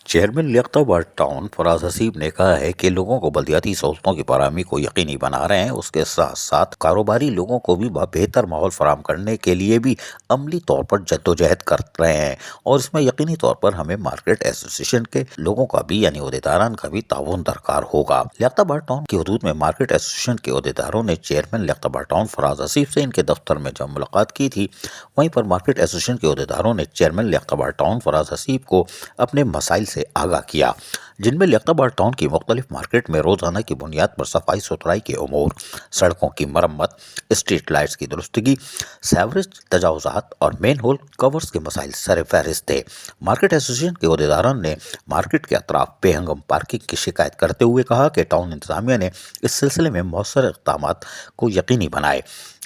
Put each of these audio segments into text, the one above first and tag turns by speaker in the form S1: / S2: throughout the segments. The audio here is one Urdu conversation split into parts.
S1: چیئرمین لیاقت ٹاؤن فراز حسیب نے کہا ہے کہ لوگوں کو بلدیاتی سہولتوں کی فراہمی کو یقینی بنا رہے ہیں، اس کے ساتھ ساتھ کاروباری لوگوں کو بھی بہتر ماحول فراہم کرنے کے لیے بھی عملی طور پر جدوجہد کر رہے ہیں، اور اس میں یقینی طور پر ہمیں مارکیٹ ایسوسی ایشن کے لوگوں کا بھی یعنی عہدیداران کا بھی تعاون درکار ہوگا۔ لیاقت ٹاؤن کی حدود میں مارکیٹ ایسوسی ایشن کے عہدیداروں نے چیئرمین لیاقت ٹاؤن فراز حسیب سے ان کے دفتر میں جب ملاقات کی تھی، وہیں پر مارکیٹ ایسوسی ایشن کے عہدیداروں نے چیئرمین لیاقت ٹاؤن فراز حسیب کو اپنے مسائل سے آگاہ کیا، جن میں لیاقت ٹاؤن کی مختلف مارکیٹ میں روزانہ کی بنیاد پر صفائی ستھرائی کے امور، سڑکوں کی مرمت، اسٹریٹ لائٹس کی درستگی، سیوریج تجاوزات اور مین ہول کورز کے مسائل سر فہرست تھے۔ مارکیٹ ایسوسی ایشن کے عہدیداران نے مارکیٹ کے اطراف بے ہنگم پارکنگ کی شکایت کرتے ہوئے کہا کہ ٹاؤن انتظامیہ نے اس سلسلے میں مؤثر اقدامات کو یقینی بنائے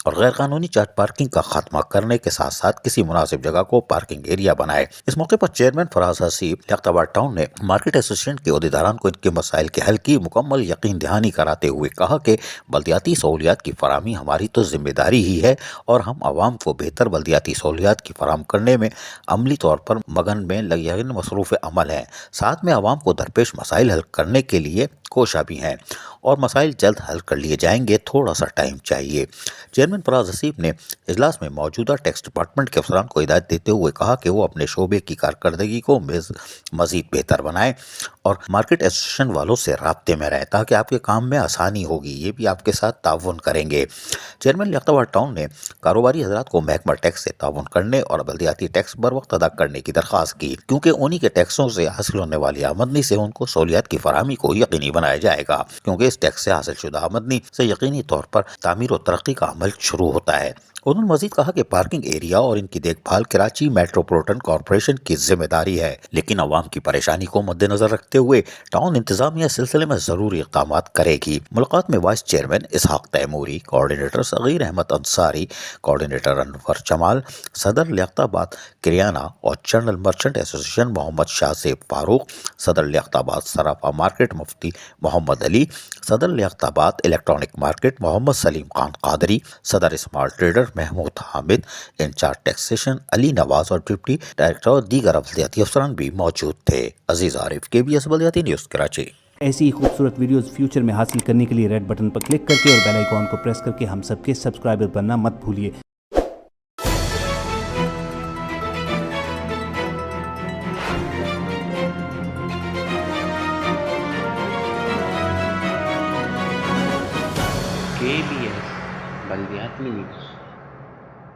S1: اور غیر قانونی پارکنگ کا خاتمہ کرنے کے ساتھ ساتھ کسی مناسب جگہ کو پارکنگ ایریا بنائے۔ اس موقع پر چیئرمین فراز حسیب لیاقت ٹاؤن نے مارکیٹ ایسوسی ایشن کے عہدیداران کو ان کے مسائل کے حل کی مکمل یقین دہانی کراتے ہوئے کہا کہ بلدیاتی سہولیات کی فراہمی ہماری تو ذمہ داری ہی ہے، اور ہم عوام کو بہتر بلدیاتی سہولیات کی فراہم کرنے میں عملی طور پر مگن میں مصروف عمل ہیں، ساتھ میں عوام کو درپیش مسائل حل کرنے کے لیے کوشاں بھی ہیں، اور مسائل جلد حل کر لیے جائیں گے، تھوڑا سا ٹائم چاہیے۔ چیئرمین فراز حسیب نے اجلاس میں موجودہ ٹیکس ڈپارٹمنٹ کے افسران کو ہدایت دیتے ہوئے کہا کہ وہ اپنے شعبے کی کارکردگی کو مزید بہتر بنائیں اور مارکیٹ ایسوسی ایشن والوں سے رابطے میں رہیں تاکہ آپ کے کام میں آسانی ہوگی، یہ بھی آپ کے ساتھ تعاون کریں گے۔ چیئرمین لیاقت ٹاؤن نے کاروباری حضرات کو محکمہ ٹیکس سے تعاون کرنے اور بلدیاتی ٹیکس بر وقت ادا کرنے کی درخواست کی، کیونکہ انہی کے ٹیکسوں سے حاصل ہونے والی آمدنی سے ان کو سہولیات کی فراہمی کو یقینی بنایا جائے گا، کیونکہ اس ٹیکس سے حاصل شدہ آمدنی سے یقینی طور پر تعمیر و ترقی کا عمل شروع ہوتا ہے۔ انہوں نے مزید کہا کہ پارکنگ ایریا اور ان کی دیکھ بھال کراچی میٹروپولیٹن کارپوریشن کی ذمہ داری ہے، لیکن عوام کی پریشانی کو مد نظر رکھتے ہوئے ٹاؤن انتظامیہ سلسلے میں ضروری اقدامات کرے گی۔ ملاقات میں وائس چیئرمین اسحاق تیموری، کوآرڈینیٹر صغیر احمد انصاری، کوآرڈینیٹر انور جمال، صدر لیاقت کریانہ اور جنرل مرچنٹ ایسوسی ایشن محمد شاہ زیب فاروق، صدر لیاقت سراپا مارکیٹ مفتی محمد علی، صدر لیاقت الیکٹرانک مارکیٹ محمد سلیم خان قادری، صدر small trader Mahmood Hamid, in charge taxation Ali Nawaz اور ڈپٹی ڈائریکٹر اور دیگر بلدیاتی افسران بھی موجود تھے۔ عزیز عارف، KBS بلدیاتی نیوز کراچی۔
S2: ایسی ہی خوبصورت ویڈیوز فیوچر میں حاصل کرنے کے لیے ریڈ بٹن پر کلک کر کے اور بیل آئیکن کو پریس کر کے ہم سب کے سبسکرائبر بننا مت بھولیے۔
S3: KBS بلدیاتی نیوز۔